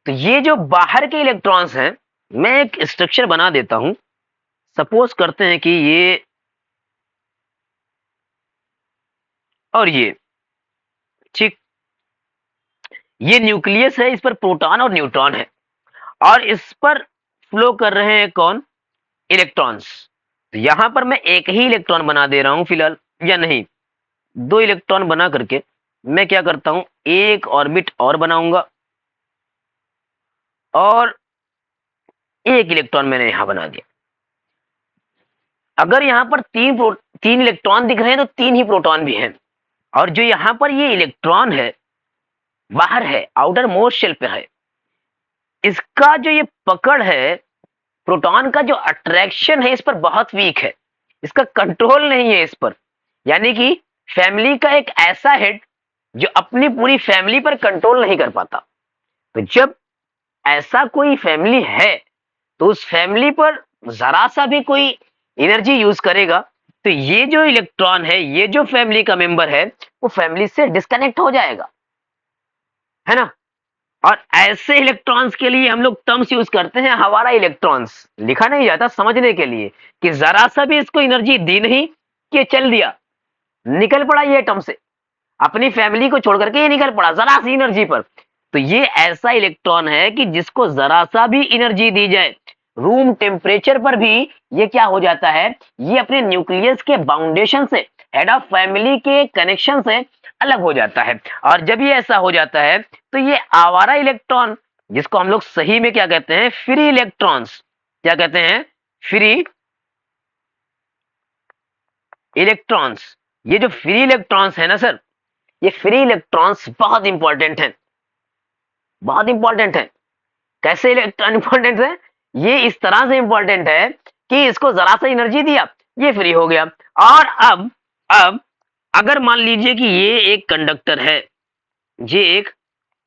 तो ये जो बाहर के इलेक्ट्रॉन्स हैं, मैं एक स्ट्रक्चर बना देता हूं। सपोज करते हैं कि ये और ये, ठीक, ये न्यूक्लियस है, इस पर प्रोटॉन और न्यूट्रॉन है, और इस पर फ्लो कर रहे हैं कौन, इलेक्ट्रॉन्स। तो यहां पर मैं एक ही इलेक्ट्रॉन बना दे रहा हूं फिलहाल, या नहीं, दो इलेक्ट्रॉन बना करके मैं क्या करता हूं, एक ऑर्बिट और बनाऊंगा, और एक इलेक्ट्रॉन मैंने यहां बना दिया। अगर यहां पर तीन इलेक्ट्रॉन दिख रहे हैं तो तीन ही प्रोटॉन भी हैं। और जो यहां पर ये इलेक्ट्रॉन है, बाहर है, आउटर मोस्ट शेल पे है, इसका जो ये पकड़ है, प्रोटॉन का जो अट्रैक्शन है इस पर बहुत वीक है, इसका कंट्रोल नहीं है इस पर। यानी कि फैमिली का एक ऐसा हेड जो अपनी पूरी फैमिली पर कंट्रोल नहीं कर पाता। तो जब ऐसा कोई फैमिली है तो उस फैमिली पर जरा सा भी कोई एनर्जी यूज करेगा तो ये जो इलेक्ट्रॉन है, ये जो फैमिली का मेंबर है, वो फैमिली से डिस्कनेक्ट हो जाएगा, है ना। और ऐसे इलेक्ट्रॉन्स के लिए हम लोग टर्म्स यूज करते हैं, हमारा इलेक्ट्रॉन्स लिखा नहीं जाता समझने के लिए कि जरा सा भी इसको एनर्जी दी नहीं कि चल दिया, निकल पड़ा ये टर्म से, अपनी फैमिली को छोड़ करके ये निकल पड़ा जरा सी एनर्जी पर। तो ये ऐसा इलेक्ट्रॉन है कि जिसको जरा सा भी एनर्जी दी जाए, रूम टेम्परेचर पर भी, ये क्या हो जाता है, ये अपने न्यूक्लियस के बाउंडेशन से, हेड ऑफ फैमिली के कनेक्शन से अलग हो जाता है। और जब ये ऐसा हो जाता है तो ये आवारा इलेक्ट्रॉन, जिसको हम लोग सही में क्या कहते हैं, फ्री इलेक्ट्रॉन्स, क्या कहते हैं, फ्री इलेक्ट्रॉन्स। ये जो फ्री इलेक्ट्रॉन्स है ना सर, ये फ्री इलेक्ट्रॉन्स बहुत इंपॉर्टेंट है, बहुत इंपॉर्टेंट है। कैसे इलेक्ट्रॉन इंपॉर्टेंट है, ये इस तरह से इंपॉर्टेंट है कि इसको जरा सा एनर्जी दिया, ये फ्री हो गया। और अब अगर मान लीजिए कि ये एक कंडक्टर है, ये एक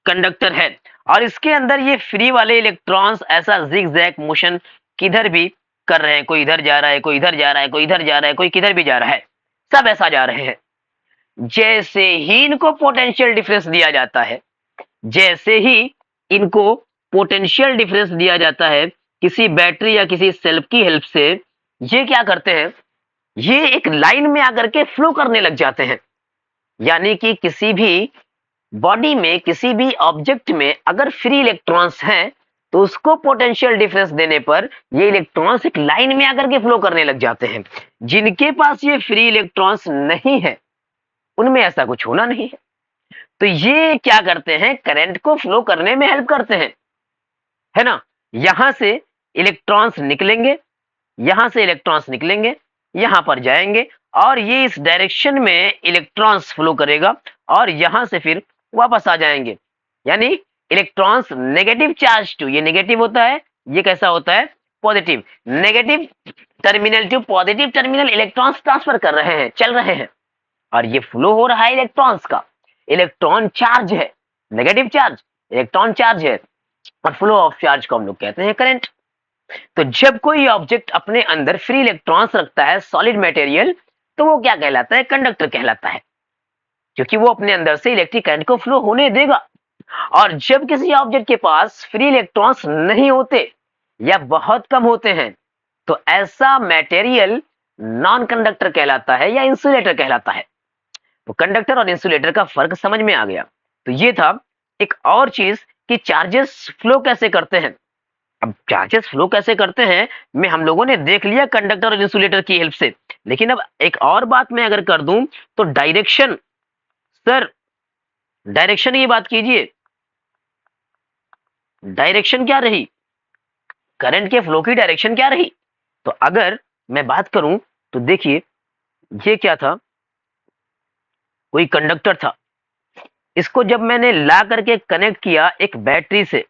कंडक्टर है, और इसके अंदर ये फ्री वाले इलेक्ट्रॉन्स ऐसा जिग-जैग मोशन किधर भी कर रहे हैं, कोई इधर जा रहा है, कोई इधर जा रहा है, कोई इधर जा रहा है, कोई किधर भी जा रहा है, सब ऐसा जा रहे हैं। जैसे ही इनको पोटेंशियल डिफरेंस दिया जाता है, जैसे ही इनको पोटेंशियल डिफरेंस दिया जाता है किसी बैटरी या किसी सेल की हेल्प से, ये क्या करते हैं, ये एक लाइन में आकर के फ्लो करने लग जाते हैं। यानी कि किसी भी बॉडी में, किसी भी ऑब्जेक्ट में अगर फ्री इलेक्ट्रॉन्स हैं तो उसको पोटेंशियल डिफरेंस देने पर ये इलेक्ट्रॉन्स एक लाइन में आकर के फ्लो करने लग जाते हैं। जिनके पास ये फ्री इलेक्ट्रॉन्स नहीं है उनमें ऐसा कुछ होना नहीं है। तो ये क्या करते हैं, करंट को फ्लो करने में हेल्प करते हैं, है ना। यहां से इलेक्ट्रॉन्स निकलेंगे, यहां से इलेक्ट्रॉन्स निकलेंगे, यहां पर जाएंगे, और ये इस डायरेक्शन में इलेक्ट्रॉन्स फ्लो करेगा और यहां से फिर वापस आ जाएंगे। यानी इलेक्ट्रॉन्स नेगेटिव चार्ज टू, ये नेगेटिव होता है, ये कैसा होता है, positive, negative terminal to positive terminal electrons transfer कर रहे हैं, चल रहे हैं। और ये फ्लो हो रहा है इलेक्ट्रॉन्स का, इलेक्ट्रॉन चार्ज है, नेगेटिव चार्ज, इलेक्ट्रॉन चार्ज है, और फ्लो ऑफ चार्ज को हम लोग कहते हैं करंट। तो जब कोई ऑब्जेक्ट अपने अंदर फ्री इलेक्ट्रॉन्स रखता है, सॉलिड मटेरियल, तो वो क्या कहलाता है? कंडक्टर कहलाता है, क्योंकि वो अपने अंदर से इलेक्ट्रिक करंट को फ्लो होने देगा। और जब किसी ऑब्जेक्ट के पास फ्री इलेक्ट्रॉन्स नहीं होते या बहुत कम होते हैं, तो ऐसा मटेरियल नॉन कंडक्टर कहलाता है या इंसुलेटर कहलाता है। तो कंडक्टर और इंसुलेटर का फर्क समझ में आ गया। तो ये था एक और चीज कि चार्जेस फ्लो कैसे करते हैं। अब चार्जेस फ्लो कैसे करते हैं मैं हम लोगों ने देख लिया कंडक्टर और इंसुलेटर की हेल्प से, लेकिन अब एक और बात मैं अगर कर दूं तो डायरेक्शन। सर, डायरेक्शन की बात कीजिए, डायरेक्शन क्या रही, करंट के फ्लो की डायरेक्शन क्या रही। तो अगर मैं बात करूं तो देखिए, ये क्या था, कोई कंडक्टर था, इसको जब मैंने ला करके कनेक्ट किया एक बैटरी से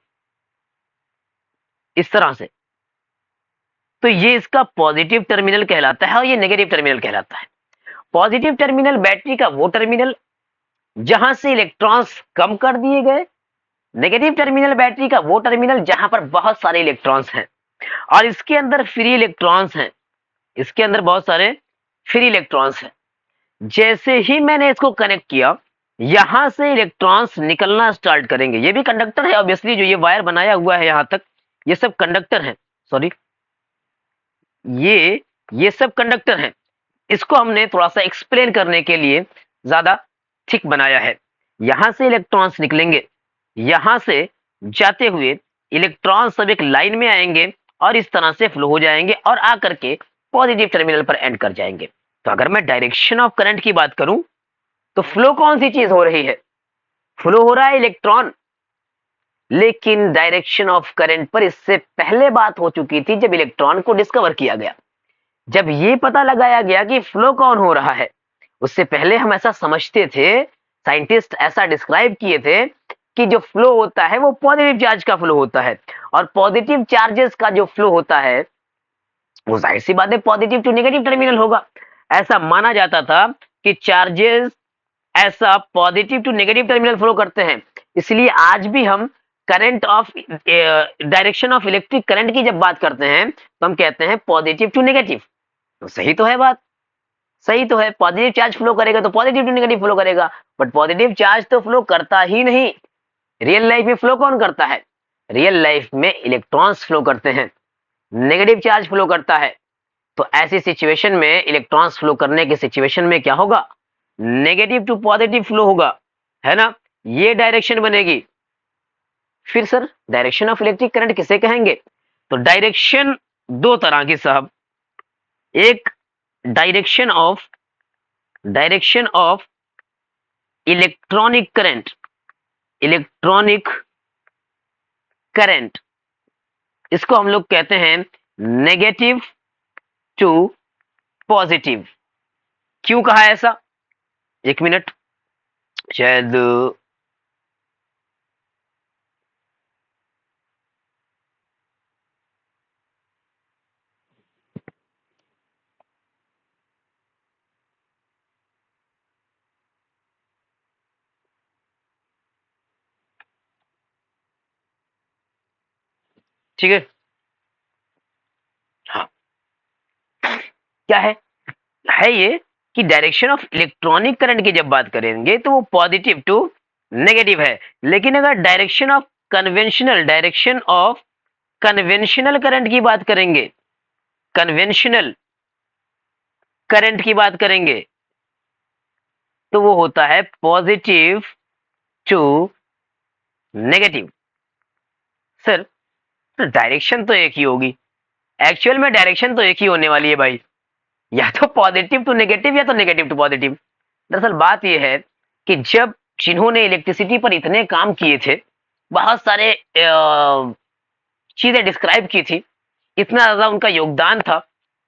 इस तरह से, तो ये इसका पॉजिटिव टर्मिनल कहलाता है और ये नेगेटिव टर्मिनल कहलाता है। पॉजिटिव टर्मिनल बैटरी का वो टर्मिनल जहां से इलेक्ट्रॉन्स कम कर दिए गए, नेगेटिव टर्मिनल बैटरी का वो टर्मिनल जहां पर बहुत सारे इलेक्ट्रॉन्स हैं और इसके अंदर फ्री इलेक्ट्रॉन्स हैं, इसके अंदर बहुत सारे फ्री इलेक्ट्रॉन्स हैं। जैसे ही मैंने इसको कनेक्ट किया, यहां से इलेक्ट्रॉन्स निकलना स्टार्ट करेंगे। ये भी कंडक्टर है ऑब्वियसली, जो ये वायर बनाया हुआ है यहां तक, ये सब कंडक्टर है। सॉरी, ये सब कंडक्टर हैं। इसको हमने थोड़ा सा एक्सप्लेन करने के लिए ज्यादा थिक बनाया है। यहां से इलेक्ट्रॉन्स निकलेंगे, यहां से जाते हुए इलेक्ट्रॉन सब एक लाइन में आएंगे और इस तरह से फ्लो हो जाएंगे और आकर के पॉजिटिव टर्मिनल पर एंड कर जाएंगे। तो अगर मैं डायरेक्शन ऑफ करंट की बात करूं तो फ्लो कौन सी चीज हो रही है? फ्लो हो रहा है इलेक्ट्रॉन। लेकिन डायरेक्शन ऑफ करंट पर इससे पहले बात हो चुकी थी जब इलेक्ट्रॉन को डिस्कवर किया गया, जब ये पता लगाया गया कि फ्लो कौन हो रहा है। उससे पहले हम ऐसा समझते थे, साइंटिस्ट ऐसा डिस्क्राइब किए थे कि जो फ्लो होता है वो पॉजिटिव चार्ज का फ्लो होता है और पॉजिटिव चार्जेस का जो फ्लो होता है वो जाहिर सी बात है पॉजिटिव टू नेगेटिव टर्मिनल होगा। ऐसा माना जाता था कि चार्जेस ऐसा positive to negative terminal flow करते हैं। इसलिए आज भी हम current of direction of electric current की जब बात करते हैं तो हम कहते हैं पॉजिटिव टू नेगेटिव। तो सही तो है बात, सही तो है, पॉजिटिव चार्ज फ्लो करेगा तो पॉजिटिव टू नेगेटिव फ्लो करेगा। बट पॉजिटिव चार्ज तो फ्लो करता ही नहीं। रियल लाइफ में फ्लो कौन करता है? रियल लाइफ में इलेक्ट्रॉन्स फ्लो करते हैं, नेगेटिव चार्ज फ्लो करता है। तो ऐसी सिचुएशन में इलेक्ट्रॉन्स फ्लो करने की सिचुएशन में क्या होगा? नेगेटिव टू पॉजिटिव फ्लो होगा, है ना। ये डायरेक्शन बनेगी। फिर sir direction of electric current किसे कहेंगे? तो डायरेक्शन दो तरह की साहब। एक direction of electronic current, electronic current, इसको हम लोग कहते हैं नेगेटिव टू पॉजिटिव। क्यों कहा ऐसा? एक मिनट, शायद ठीक है। हाँ, क्या है ये कि डायरेक्शन ऑफ इलेक्ट्रॉनिक करंट की जब बात करेंगे तो वो पॉजिटिव टू नेगेटिव है। लेकिन अगर डायरेक्शन ऑफ कन्वेंशनल करंट की बात करेंगे, कन्वेंशनल करंट की बात करेंगे तो वो होता है पॉजिटिव टू नेगेटिव। सर, तो डायरेक्शन तो एक ही होगी, एक्चुअल में डायरेक्शन तो एक ही होने वाली है भाई, या तो पॉजिटिव टू नेगेटिव या तो नेगेटिव टू पॉजिटिव। दरअसल बात यह है कि जब जिन्होंने इलेक्ट्रिसिटी पर इतने काम किए थे, बहुत सारे चीजें डिस्क्राइब की थी, इतना ज्यादा उनका योगदान था,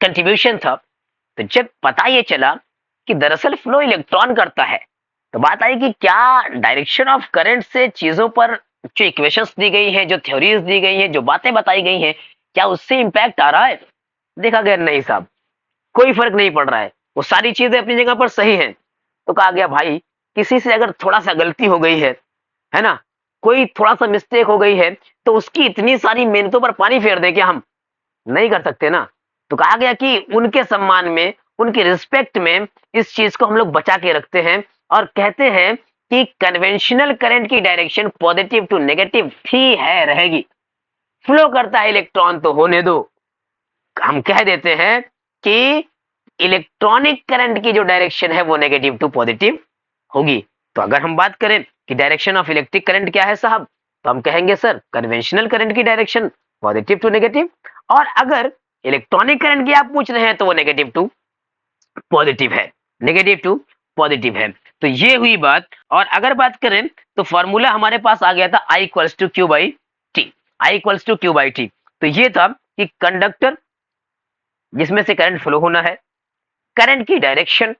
कंट्रीब्यूशन था, तो जब पता ये चला कि दरअसल फ्लो इलेक्ट्रॉन करता है, तो बात आई कि क्या डायरेक्शन ऑफ करंट से चीजों पर जो इक्वेशंस दी गई हैं, जो थ्योरीज दी गई हैं, जो बातें बताई गई हैं, क्या उससे इंपैक्ट आ रहा है? देखा गया नहीं साहब, कोई फर्क नहीं पड़ रहा है। वो सारी चीजें अपनी जगह पर सही हैं। तो कहा गया भाई किसी से अगर थोड़ा सा गलती हो गई है ना, कोई थोड़ा सा मिस्टेक हो गई है, तो उसकी इतनी सारी मेहनतों पर पानी फेर दे क्या हम? नहीं कर सकते ना। तो कहा गया कि उनके सम्मान में, उनके रिस्पेक्ट में इस चीज को हम लोग बचा के रखते हैं और कहते हैं कि कन्वेंशनल करंट की डायरेक्शन पॉजिटिव टू नेगेटिव ही है, रहेगी। फ्लो करता है इलेक्ट्रॉन तो होने दो। हम कह देते हैं कि इलेक्ट्रॉनिक करंट की जो डायरेक्शन है वो नेगेटिव टू पॉजिटिव होगी। तो अगर हम बात करें कि डायरेक्शन ऑफ इलेक्ट्रिक करंट क्या है साहब, तो हम कहेंगे सर कन्वेंशनल करंट की डायरेक्शन पॉजिटिव टू नेगेटिव। और अगर इलेक्ट्रॉनिक करंट की आप पूछ रहे हैं तो वो नेगेटिव टू पॉजिटिव है, नेगेटिव टू पॉजिटिव है। तो ये हुई बात। और अगर बात करें तो फॉर्मूला हमारे पास आ गया था I equals to Q by t, I equals to Q by t. तो ये था कि कंडक्टर जिसमें से करंट फ्लो होना है, करंट की डायरेक्शन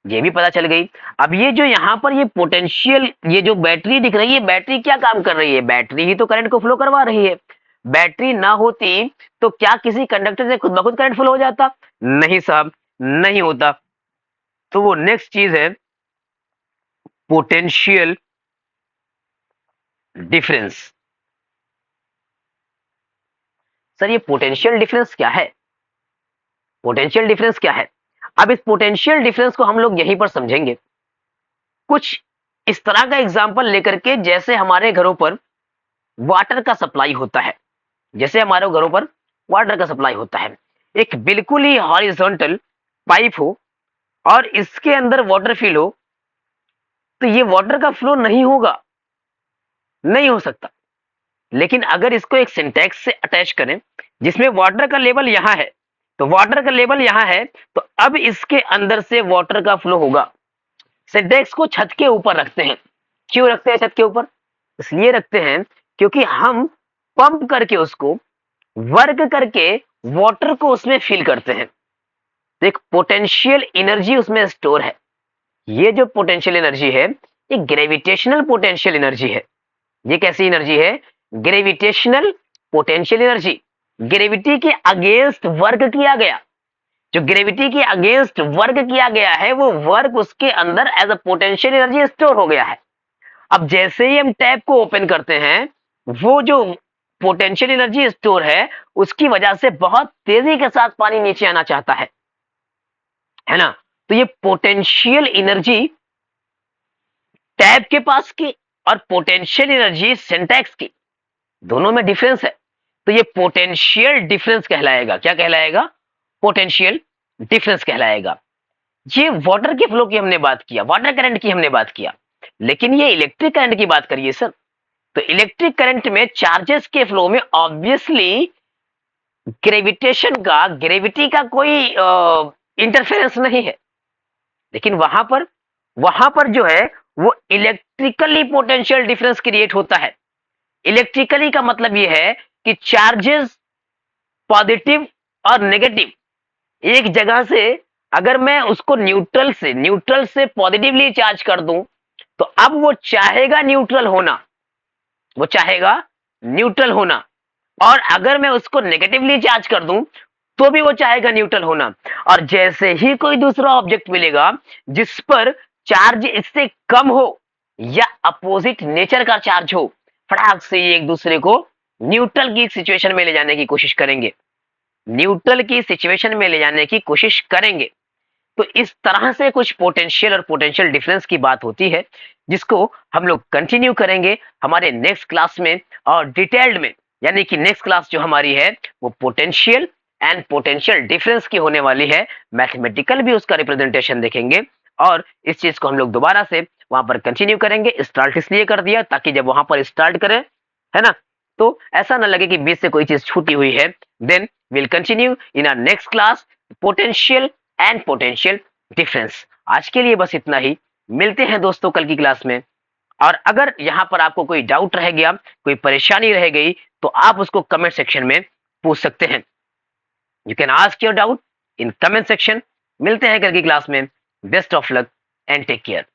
ये भी पता चल गई। अब ये जो यहाँ पर ये पोटेंशियल, ये जो बैटरी दिख रही है, बैटरी क्या काम कर रही है? बैटरी ही तो करंट को फ्लो करवा रही है। बैटरी ना होती तो क्या किसी कंडक्टर से खुद ब खुद करंट फ्लो हो जाता? नहीं साहब, नहीं होता। तो वो नेक्स्ट चीज है पोटेंशियल डिफरेंस। सर ये पोटेंशियल डिफरेंस क्या है? पोटेंशियल डिफरेंस क्या है? अब इस पोटेंशियल डिफरेंस को हम लोग यहीं पर समझेंगे कुछ इस तरह का एग्जांपल लेकर के, जैसे हमारे घरों पर वाटर का सप्लाई होता है, जैसे हमारे घरों पर वाटर का सप्लाई होता है। एक बिल्कुल ही हॉरिजॉन्टल पाइप हो और इसके अंदर वाटर फिल हो, तो ये वाटर का फ्लो नहीं होगा, नहीं हो सकता। लेकिन अगर इसको एक सिंटेक्स से अटैच करें जिसमें वाटर का लेवल यहां है, तो वाटर का लेवल यहां है, तो अब इसके अंदर से वाटर का फ्लो होगा। सिंटेक्स को छत के ऊपर रखते हैं। क्यों रखते हैं छत के ऊपर? इसलिए रखते हैं क्योंकि हम पंप करके उसको वर्क करके वाटर को उसमें फिल करते हैं। तो एक पोटेंशियल एनर्जी उसमें स्टोर है। ये जो पोटेंशियल एनर्जी है ये ग्रेविटेशनल पोटेंशियल एनर्जी है। ये कैसी एनर्जी है? Gravitational potential energy. ग्रेविटी के अगेंस्ट वर्क किया गया, जो ग्रेविटी के अगेंस्ट वर्क किया गया है वो वर्क उसके अंदर as a potential energy store हो गया है। अब जैसे ही हम टैप को ओपन करते हैं, वो जो पोटेंशियल एनर्जी स्टोर है उसकी वजह से बहुत तेजी के साथ पानी नीचे आना चाहता है ना। तो ये पोटेंशियल एनर्जी टैप के पास की और पोटेंशियल एनर्जी सिंटेक्स की, दोनों में डिफरेंस है। तो ये पोटेंशियल डिफरेंस कहलाएगा। क्या कहलाएगा? पोटेंशियल डिफरेंस कहलाएगा। ये वाटर के फ्लो की हमने बात किया, वाटर करंट की हमने बात किया, लेकिन ये इलेक्ट्रिक करंट की बात करिए सर। तो इलेक्ट्रिक करंट में चार्जेस के फ्लो में ऑब्वियसली ग्रेविटेशन का, ग्रेविटी का कोई इंटरफेरेंस नहीं है। लेकिन वहां पर जो है वो इलेक्ट्रिकली पोटेंशियल डिफरेंस क्रिएट होता है। इलेक्ट्रिकली का मतलब ये है कि चार्जेस पॉजिटिव और नेगेटिव एक जगह से, अगर मैं उसको न्यूट्रल से पॉजिटिवली चार्ज कर दूं तो अब वो चाहेगा न्यूट्रल होना, वो चाहेगा न्यूट्रल होना। और अगर मैं उसको नेगेटिवली चार्ज कर दूं तो भी वो चाहेगा न्यूट्रल होना। और जैसे ही कोई दूसरा ऑब्जेक्ट मिलेगा जिस पर चार्ज इससे कम हो या अपोजिट नेचर का चार्ज हो, फटाक से ये एक दूसरे को न्यूट्रल की सिचुएशन में ले जाने की कोशिश करेंगे, न्यूट्रल की सिचुएशन में ले जाने की कोशिश करेंगे। तो इस तरह से कुछ पोटेंशियल और पोटेंशियल डिफरेंस की बात होती है, जिसको हम लोग कंटिन्यू करेंगे हमारे नेक्स्ट क्लास में और डिटेल्ड में। यानी कि नेक्स्ट क्लास जो हमारी है वो पोटेंशियल एंड पोटेंशियल डिफरेंस की होने वाली है। मैथमेटिकल भी उसका रिप्रेजेंटेशन देखेंगे और इस चीज को हम लोग दोबारा से वहां पर कंटिन्यू करेंगे। स्टार्ट इसलिए कर दिया ताकि जब वहां पर स्टार्ट करें, है ना, तो ऐसा ना लगे कि बीच से कोई चीज छूटी हुई है। Then will continue in our next class potential and potential difference. आज के लिए बस इतना ही। मिलते हैं दोस्तों कल की क्लास में। और अगर यहां पर आपको कोई डाउट रह गया, कोई परेशानी रह गई, तो आप उसको कमेंट सेक्शन में पूछ सकते हैं। You can ask your doubt in comment section. मिलते हैं कल की क्लास में। Best of luck and take care.